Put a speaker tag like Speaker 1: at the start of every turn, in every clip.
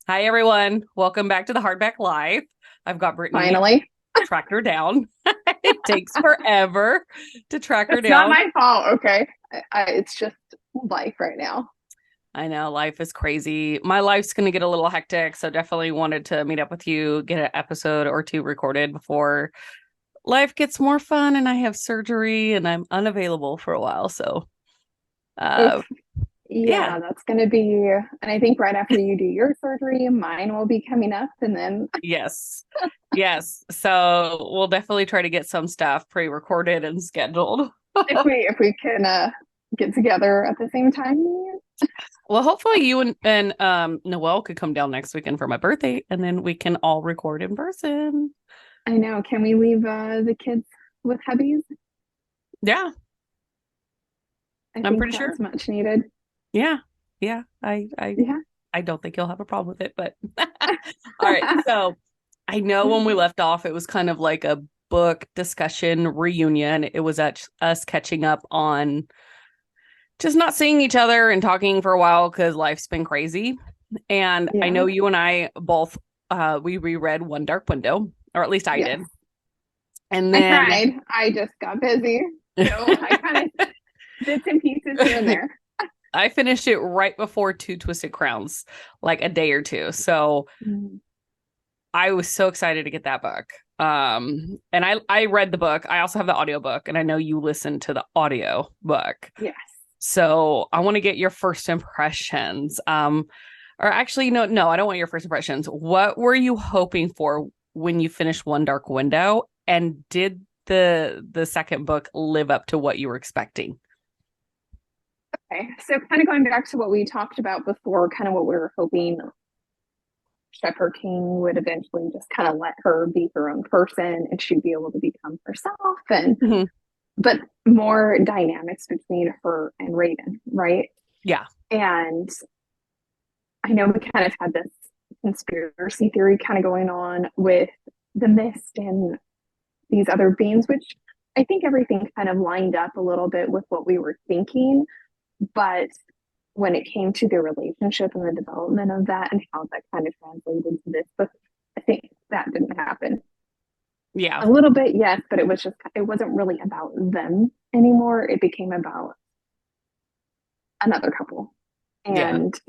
Speaker 1: Hi, everyone. Welcome back to the Hardback Live. I've got Brittany
Speaker 2: Finally.
Speaker 1: tracked her down. It takes forever to track her
Speaker 2: It's not
Speaker 1: down.
Speaker 2: my fault, okay? It's just life right now.
Speaker 1: I know life is crazy. My life's going to get a little hectic, so definitely wanted to meet up with you, get an episode or two recorded before life gets more fun and I have surgery and I'm unavailable for a while. So,
Speaker 2: Oof.
Speaker 1: uh, yeah,
Speaker 2: Yeah, that's going to be, and I think right after you do your surgery, mine will be coming up. And then
Speaker 1: yes, yes. So we'll definitely try to get some stuff pre-recorded and scheduled.
Speaker 2: if we can get together at the same time.
Speaker 1: Well, hopefully you and Noelle could come down next weekend for my birthday, and then we can all record in person.
Speaker 2: I know. Can we leave the kids with hubbies?
Speaker 1: Yeah,
Speaker 2: I
Speaker 1: I'm
Speaker 2: think
Speaker 1: pretty sure.
Speaker 2: that's much needed.
Speaker 1: Yeah, yeah.
Speaker 2: Yeah.
Speaker 1: I don't think you'll have a problem with it, but all right. So I know when we left off, it was kind of like a book discussion reunion. It was at us catching up on just not seeing each other and talking for a while because life's been crazy. And I know
Speaker 2: Yeah.
Speaker 1: you and I both we reread One Dark Window, or at least I
Speaker 2: Yes.
Speaker 1: did. And
Speaker 2: I
Speaker 1: then
Speaker 2: tried. I just got busy. So I kind of bits and pieces here and there.
Speaker 1: I finished it right before Two Twisted Crowns, like a day or two. So
Speaker 2: Mm.
Speaker 1: I was so excited to get that book. And I read the book. I also have the audiobook, and I know you listened to the audio book.
Speaker 2: Yes.
Speaker 1: So I want to get your first impressions. Or actually, no, I don't want your first impressions. What were you hoping for when you finished One Dark Window? And did the second book live up to what you were expecting?
Speaker 2: Okay. So kind of going back to what we talked about before, kind of what we were hoping Shepherd King would eventually just kind of let her be her own person and she'd be able to become herself and
Speaker 1: Mhm.
Speaker 2: but more dynamics between her and Raven, right?
Speaker 1: Yeah.
Speaker 2: And I know we kind of had this conspiracy theory kind of going on with the mist and these other beings, which I think everything kind of lined up a little bit with what we were thinking. But when it came to the relationship and the development of that and how that kind of translated to this book, I think that didn't happen.
Speaker 1: Yeah.
Speaker 2: A little bit, yes, but it wasn't really about them anymore. It became about another couple.
Speaker 1: Yeah.
Speaker 2: And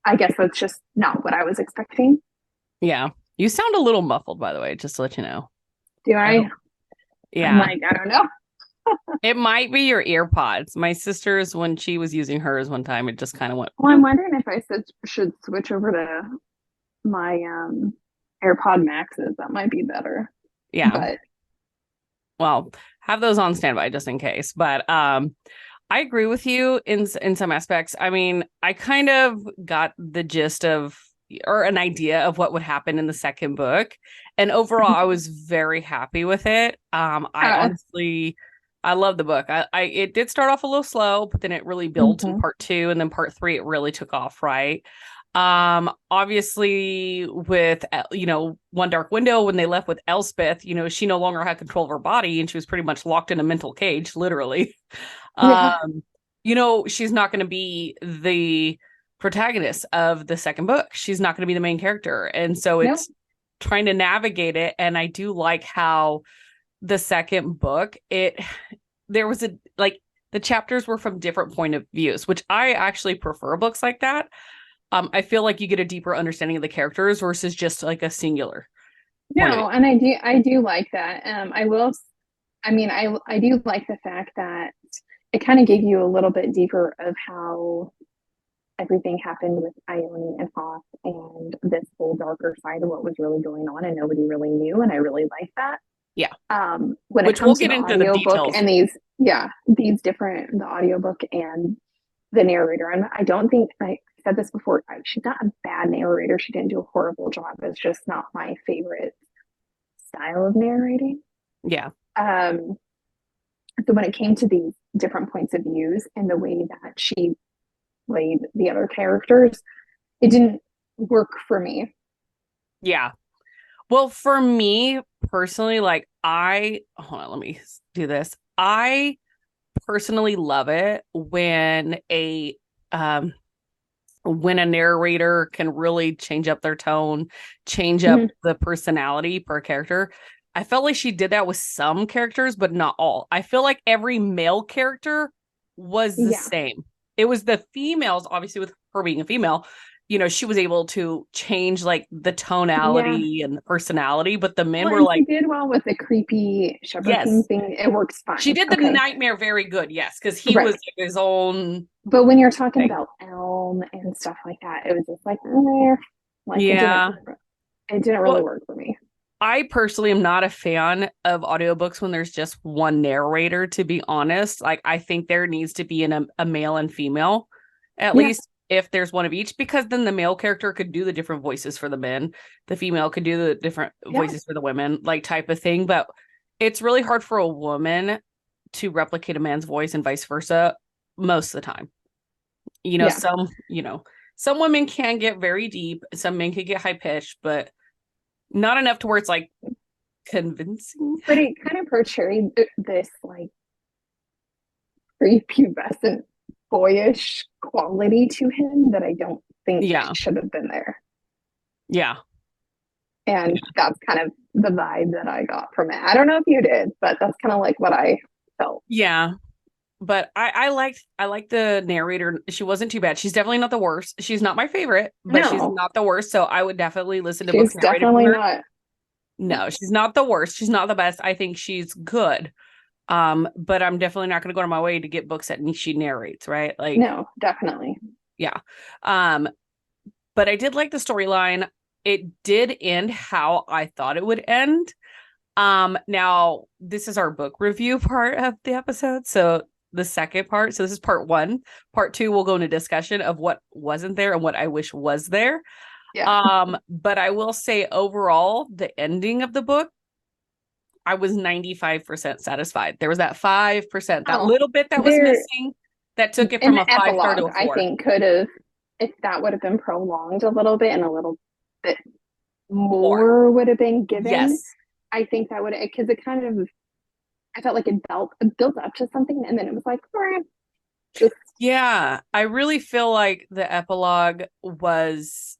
Speaker 2: I guess that's just not what I was expecting.
Speaker 1: Yeah. You sound a little muffled, by the way, just to let you know.
Speaker 2: Do
Speaker 1: I
Speaker 2: I?
Speaker 1: hope.
Speaker 2: I'm
Speaker 1: Yeah.
Speaker 2: like, I don't know.
Speaker 1: It might be your ear pods. My sister's, when she was using hers one time, it just kind of went
Speaker 2: Well, I'm
Speaker 1: boop.
Speaker 2: wondering if should switch over to my AirPod Maxes. That might be better.
Speaker 1: Yeah.
Speaker 2: But
Speaker 1: Well, have those on standby just in case. But I agree with you in some aspects. I mean, I kind of got the gist of or an idea of what would happen in the second book. And overall, I was very happy with it. I
Speaker 2: uh,
Speaker 1: honestly I love the book. I it did start off a little slow, but then it really built in
Speaker 2: mhm.
Speaker 1: part two, and then part three, it really took off, right? Obviously with One Dark Window, when they left with Elspeth, she no longer had control of her body and she was pretty much locked in a mental cage, literally.
Speaker 2: Yeah,
Speaker 1: um she's not going to be the protagonist of the second book. She's not going to be the main character, and so
Speaker 2: no,
Speaker 1: it's trying to navigate it. And I do like how the second book, it there was a like the chapters were from different point of views, which I actually prefer books like that. I feel like you get a deeper understanding of the characters versus just like a singular point of view.
Speaker 2: no, and I do like that. I do like the fact that it kind of gave you a little bit deeper of how everything happened with Ione and Hoth and this whole darker side of what was really going on and nobody really knew. And I really like that.
Speaker 1: Yeah,
Speaker 2: When it
Speaker 1: which we'll
Speaker 2: comes to
Speaker 1: get
Speaker 2: the
Speaker 1: into the
Speaker 2: audiobook
Speaker 1: details.
Speaker 2: and these different, the audiobook and the narrator, and I don't think I said this before, she's not a bad narrator. She didn't do a horrible job. It's just not my favorite style of narrating.
Speaker 1: Yeah,
Speaker 2: Um, so when it came to these different points of views and the way that she played the other characters, it didn't work for me.
Speaker 1: yeah. Well, for me personally, like I hold on, let me do this. I personally love it when a um when a narrator can really change up their tone, change up
Speaker 2: Mhm.
Speaker 1: the personality per character. I felt like she did that with some characters, but not all. I feel like every male character was the
Speaker 2: Yeah.
Speaker 1: same. It was the females, obviously, with her being a female, she was able to change like the
Speaker 2: Yeah.
Speaker 1: tonality and the personality, but the men
Speaker 2: Well,
Speaker 1: were
Speaker 2: and
Speaker 1: like,
Speaker 2: she did well with the creepy Shepherd King
Speaker 1: yes,
Speaker 2: thing. It works
Speaker 1: she
Speaker 2: fine.
Speaker 1: did the
Speaker 2: Okay.
Speaker 1: nightmare very good. Yes, because he was
Speaker 2: Right.
Speaker 1: his own
Speaker 2: But when you're talking
Speaker 1: thing.
Speaker 2: about Elm and stuff like that, it was just like, like
Speaker 1: Yeah.
Speaker 2: it didn't really
Speaker 1: Well,
Speaker 2: work for me.
Speaker 1: I personally am not a fan of audiobooks when there's just one narrator, to be honest. Like, I think there needs to be a male and female, at
Speaker 2: Yeah.
Speaker 1: least if there's one of each, because then the male character could do the different voices for the men, the female could do the different
Speaker 2: Yeah.
Speaker 1: voices for the women, like type of thing. But it's really hard for a woman to replicate a man's voice and vice versa most of the time.
Speaker 2: Yeah.
Speaker 1: Some women can get very deep, some men can get high pitched, but not enough to where it's like convincing.
Speaker 2: But it kind of portrayed this like prepubescent boyish quality to him that I don't think
Speaker 1: Yeah.
Speaker 2: should have been there.
Speaker 1: Yeah.
Speaker 2: And that's kind of the vibe that I got from it. I don't know if you did, but that's kind of like what I felt.
Speaker 1: Yeah. But I liked the narrator. She wasn't too bad. She's definitely not the worst. She's not my favorite, but she's
Speaker 2: No,
Speaker 1: not the worst. So I would definitely listen to
Speaker 2: she's
Speaker 1: books narrated from
Speaker 2: definitely
Speaker 1: her.
Speaker 2: not.
Speaker 1: No, she's not the worst. She's not the best. I think she's good. But I'm definitely not going to go to my way to get books that she narrates, right? Like,
Speaker 2: No, definitely.
Speaker 1: yeah. Um, but I did like the storyline. It did end how I thought it would end. Now this is our book review part of the episode. So the second part, so this is part one. Part two, we'll go into discussion of what wasn't there and what I wish was there.
Speaker 2: Yeah.
Speaker 1: But I will say overall, the ending of the book, I was 95% satisfied. There was that 5%, that
Speaker 2: Oh,
Speaker 1: little bit that was
Speaker 2: there
Speaker 1: missing that took it
Speaker 2: in
Speaker 1: from
Speaker 2: the
Speaker 1: a 5 star to
Speaker 2: epilogue,
Speaker 1: a
Speaker 2: I
Speaker 1: 4.
Speaker 2: think could have, if that would have been prolonged a little bit and a little bit
Speaker 1: More.
Speaker 2: more would have been given,
Speaker 1: Yes.
Speaker 2: I think that would, because it kind of, I felt like it built up to something and then it was like, just,
Speaker 1: Yeah. I really feel like the epilogue was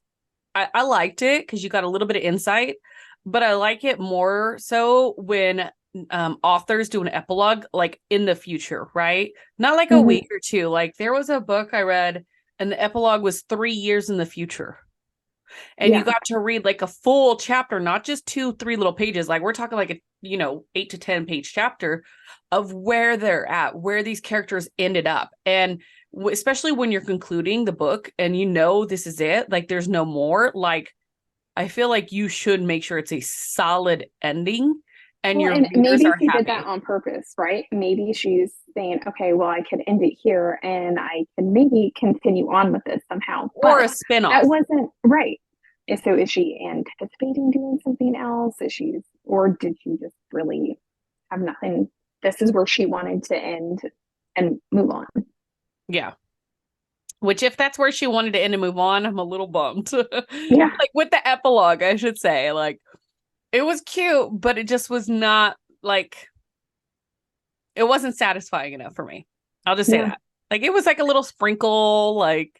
Speaker 1: I liked it because you got a little bit of insight, but I like it more so when authors do an epilogue like in the future, right? Not like a
Speaker 2: mhm.
Speaker 1: week or two. Like there was a book I read and the epilogue was 3 years in the future. And you
Speaker 2: Yeah.
Speaker 1: got to read like a full chapter, not just 2, 3 little pages. Like we're talking like a 8 to 10 page chapter of where they're at, where these characters ended up. And especially when you're concluding the book and this is it, like there's no more, like I feel like you should make sure it's a solid ending and
Speaker 2: Well,
Speaker 1: your
Speaker 2: and
Speaker 1: readers
Speaker 2: maybe
Speaker 1: are
Speaker 2: she did that
Speaker 1: happy.
Speaker 2: on purpose, right? Maybe she's saying, okay, well, I could end it here and I can maybe continue on with this somehow.
Speaker 1: Or
Speaker 2: But
Speaker 1: a
Speaker 2: that
Speaker 1: spin-off.
Speaker 2: wasn't right. And so is she anticipating doing something else? Or did she just really have nothing? This is where she wanted to end and move on.
Speaker 1: Yeah. Which if that's where she wanted to end and move on, I'm a little bummed.
Speaker 2: Yeah.
Speaker 1: Like with the epilogue, I should say. Like it was cute, but it just was not like it wasn't satisfying enough for me. I'll just say
Speaker 2: Yeah.
Speaker 1: that. Like it was like a little sprinkle, like,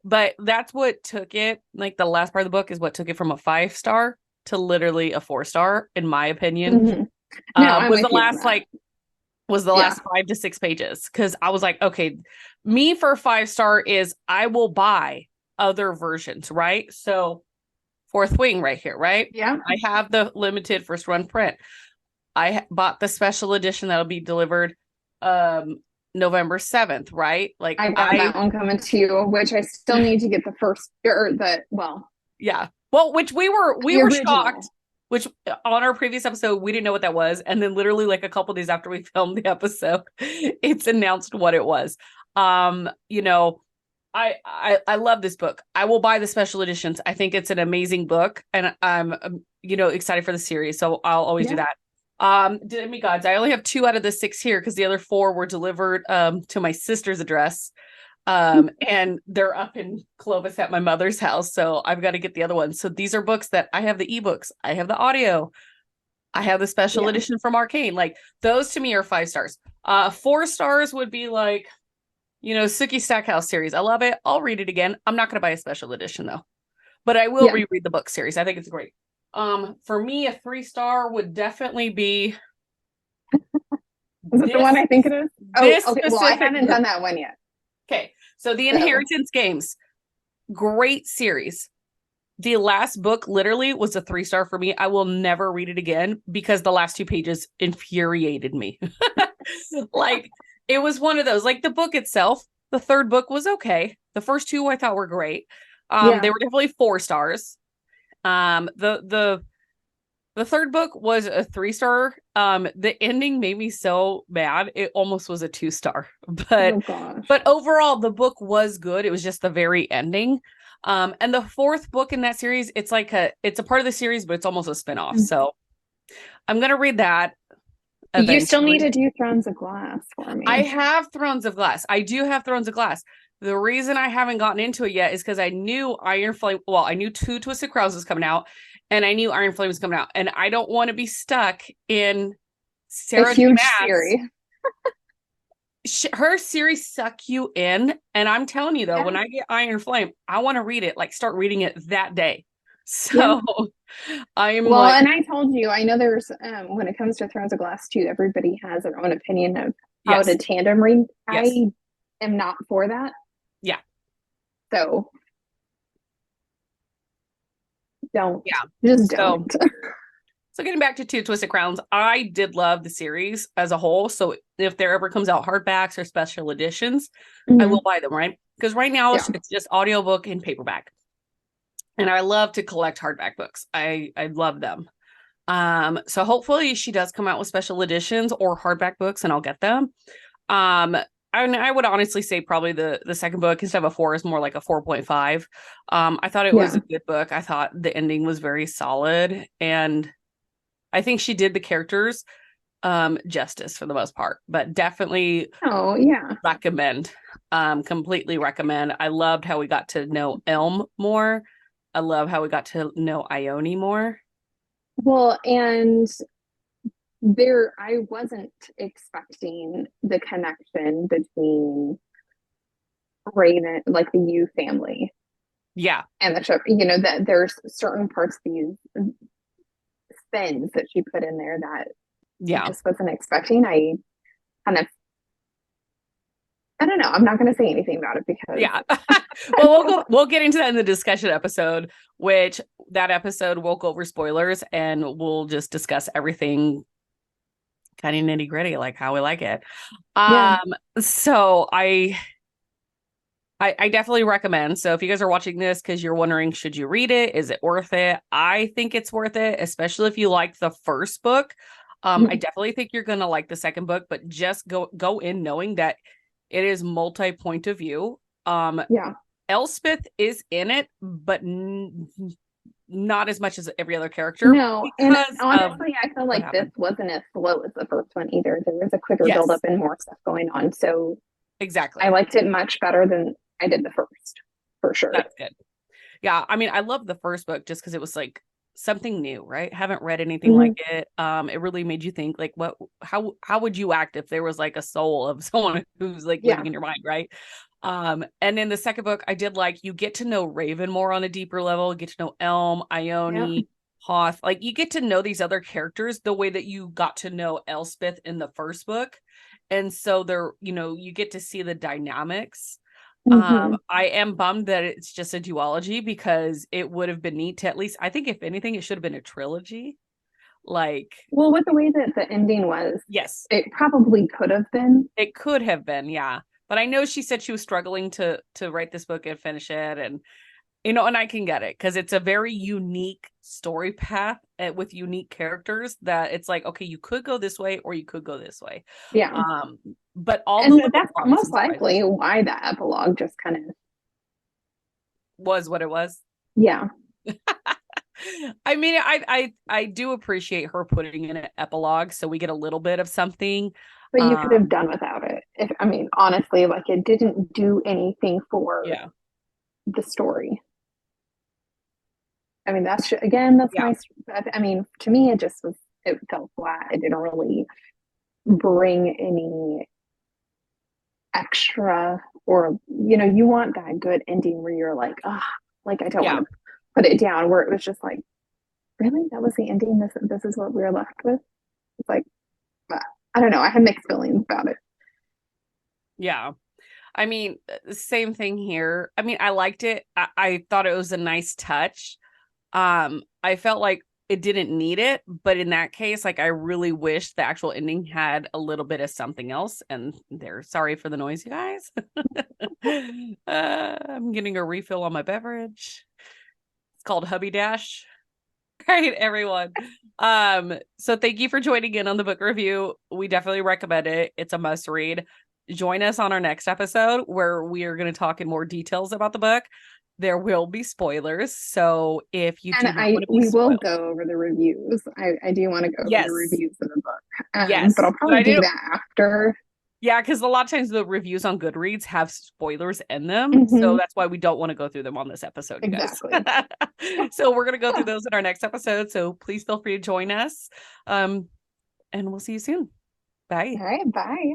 Speaker 1: but that's what took it. Like the last part of the book is what took it from a 5 star to literally a 4 star, in my opinion.
Speaker 2: Mm-hmm. No, I'm
Speaker 1: Was the
Speaker 2: with you on
Speaker 1: last
Speaker 2: that.
Speaker 1: like was the
Speaker 2: Yeah.
Speaker 1: last 5 to 6 pages because I was like, okay, me for 5 star is I will buy other versions, right? So Fourth Wing right here, right?
Speaker 2: Yeah.
Speaker 1: I have the limited first run print. I bought the special edition that'll be delivered November 7th, right? Like
Speaker 2: I got that one coming to you, which I still need to get the first or
Speaker 1: yeah. Well, which we
Speaker 2: the
Speaker 1: were
Speaker 2: original.
Speaker 1: shocked, which on our previous episode we didn't know what that was, and then literally like a couple days after we filmed the episode, it's announced what it was. You know, I love this book. I will buy the special editions. I think it's an amazing book, and I'm excited for the series, so I'll always do
Speaker 2: Yeah.
Speaker 1: that. Demigods. I only have 2 out of the 6 here because the other 4 were delivered to my sister's address. And they're up in Clovis at my mother's house, so I've got to get the other ones. So these are books that I have the ebooks, I have the audio, I have the special
Speaker 2: Yeah.
Speaker 1: edition from Arcane. Like those to me are 5 stars. 4 stars would be like Sookie Stackhouse series. I love it. I'll read it again. I'm not going to buy a special edition though, but I will
Speaker 2: Yeah.
Speaker 1: reread the book series. I think it's great. For me, a 3-star would definitely be
Speaker 2: Is it the
Speaker 1: this
Speaker 2: one I think it is? Oh,
Speaker 1: this
Speaker 2: okay. Well, I
Speaker 1: specific
Speaker 2: haven't
Speaker 1: book.
Speaker 2: done that one yet.
Speaker 1: Okay, so the
Speaker 2: So,
Speaker 1: Inheritance Games, great series. The last book literally was a 3-star for me. I will never read it again because the last 2 pages infuriated me. Like, it was one of those, like the book itself, the third book was okay. The first two I thought were great.
Speaker 2: yeah.
Speaker 1: They were definitely 4 stars. The third book was a 3-star. The ending made me so mad. It almost was a 2-star. But
Speaker 2: Oh gosh.
Speaker 1: but overall the book was good. It was just the very ending. And the fourth book in that series, it's a part of the series, but it's almost a spinoff. So I'm gonna read that
Speaker 2: You still need
Speaker 1: eventually.
Speaker 2: to do Thrones of Glass for
Speaker 1: I
Speaker 2: me.
Speaker 1: have Thrones of Glass. I do have Thrones of Glass. The reason I haven't gotten into it yet is because I knew Iron Flame. Well, I knew Two Twisted Crowns was coming out, and I knew Iron Flame was coming out, and I don't want to be stuck in
Speaker 2: A
Speaker 1: Sarah J.
Speaker 2: huge
Speaker 1: Maas.
Speaker 2: series.
Speaker 1: Her series suck you in, and I'm telling you though,
Speaker 2: Yeah.
Speaker 1: when I get Iron Flame, I want to read it. Like start reading it that day.
Speaker 2: Yeah.
Speaker 1: So I'm
Speaker 2: Well,
Speaker 1: like,
Speaker 2: and I told you, I know there's when it comes to Thrones of Glass too, everybody has their own opinion of how to
Speaker 1: yes,
Speaker 2: tandem read.
Speaker 1: yes,
Speaker 2: I am not for that.
Speaker 1: yeah,
Speaker 2: So don't.
Speaker 1: yeah.
Speaker 2: Just
Speaker 1: So
Speaker 2: don't.
Speaker 1: So getting back to Two Twisted Crowns, I did love the series as a whole. So if there ever comes out hardbacks or special editions, I will
Speaker 2: Mhm.
Speaker 1: buy them, right? Because right now
Speaker 2: Yeah.
Speaker 1: it's just audiobook and paperback. And I love to collect hardback books. I love them. So hopefully she does come out with special editions or hardback books and I'll get them. Um, I would honestly say probably the second book instead of a 4 is more like a 4.5. I thought it was
Speaker 2: Yeah.
Speaker 1: a good book. I thought the ending was very solid and I think she did the characters justice for the most part, but definitely
Speaker 2: Oh, yeah.
Speaker 1: recommend. Completely recommend. I loved how we got to know Elm more. I love how we got to know Ione more.
Speaker 2: Well, and there, I wasn't expecting the connection between Raven, like the Yu family
Speaker 1: Yeah,
Speaker 2: and the show. You know, that there's certain parts of these spins that she put in there that I
Speaker 1: yeah,
Speaker 2: just wasn't expecting. I kind of, I don't know. I'm not going to say anything about it because
Speaker 1: yeah. Well, we'll get into that in the discussion episode, which that episode we'll go over spoilers and we'll just discuss everything kind of nitty gritty, like how we like it.
Speaker 2: yeah,
Speaker 1: So I definitely recommend. So if you guys are watching this because you're wondering, should you read it? Is it worth it? I think it's worth it, especially if you like the first book. I definitely think you're gonna like the second book, but just go in knowing that it is multi-point of view.
Speaker 2: yeah.
Speaker 1: Elspeth is in it, but not as much as every other character
Speaker 2: No, and
Speaker 1: because of
Speaker 2: honestly, I feel
Speaker 1: what
Speaker 2: like this
Speaker 1: happened.
Speaker 2: wasn't as slow as the first one either. There was a quicker buildup
Speaker 1: Yes,
Speaker 2: and more stuff going on. So I
Speaker 1: exactly.
Speaker 2: liked it much better than I did the first, for sure.
Speaker 1: That's good. Yeah, I mean, I love the first book just because it was like something new, right? Haven't read anything like
Speaker 2: Mhm.
Speaker 1: it. It really made you think like how would you act if there was like a soul of someone who's like
Speaker 2: Yeah.
Speaker 1: living in your mind, right? And in the second book, I did like you get to know Raven more on a deeper level, get to know Elm,
Speaker 2: Yeah.
Speaker 1: Ione, Hoth. Like you get to know these other characters the way that you got to know Elspeth in the first book. And so there, you get to see the dynamics.
Speaker 2: Hmm.
Speaker 1: I am bummed that it's just a duology because it would have been neat to at least, I think if anything, it should have been a trilogy. Like,
Speaker 2: Well, with the way that the ending was,
Speaker 1: yes,
Speaker 2: it probably could have been.
Speaker 1: it could have been, yeah. But I know she said she was struggling to write this book and finish it, and and I can get it because it's a very unique story path with unique characters that it's like, okay, you could go this way or you could go this way.
Speaker 2: Yeah.
Speaker 1: Um, but all the
Speaker 2: And
Speaker 1: little
Speaker 2: that's
Speaker 1: bumps
Speaker 2: most
Speaker 1: and surprises
Speaker 2: likely why the epilogue just kind of,
Speaker 1: was what it was.
Speaker 2: yeah.
Speaker 1: I mean, I do appreciate her putting in an epilogue so we get a little bit of something.
Speaker 2: But you could have
Speaker 1: Um,
Speaker 2: done without it. If I mean, honestly, like it didn't do anything for
Speaker 1: yeah,
Speaker 2: the story. I mean, again, that's
Speaker 1: yeah,
Speaker 2: my. I mean, to me, it just was. It felt flat. It didn't really bring any extra, or you want that good ending where you're like, ah, like I don't want
Speaker 1: Yeah.
Speaker 2: to put it down, where it was just like, really, that was the ending, this is what we were left with. It's like, I don't know, I had mixed feelings about it.
Speaker 1: Yeah. I mean, same thing here. I mean, I liked it. I thought it was a nice touch. I felt like it didn't need it, but in that case, like I really wish the actual ending had a little bit of something else. And there, sorry for the noise, you guys. I'm getting a refill on my beverage. It's called Hubby Dash. Right, everyone. So thank you for joining in on the book review. We definitely recommend it. It's a must read. Join us on our next episode where we are going to talk in more details about the book. There will be spoilers. So if you
Speaker 2: And
Speaker 1: do not want to be
Speaker 2: we will
Speaker 1: spoiled,
Speaker 2: go over the reviews. I do want to go over the
Speaker 1: yes,
Speaker 2: reviews of the book, but
Speaker 1: yes.
Speaker 2: I'll
Speaker 1: But
Speaker 2: probably
Speaker 1: I
Speaker 2: do
Speaker 1: didn't,
Speaker 2: that after.
Speaker 1: yeah, because a lot of times the reviews on Goodreads have spoilers in them. So
Speaker 2: Hmm.
Speaker 1: that's why we don't want to go through them on this episode, you guys.
Speaker 2: Exactly.
Speaker 1: So we're going to go through those in our next episode. So please feel free to join us. And we'll see you soon. Bye.
Speaker 2: All right, bye.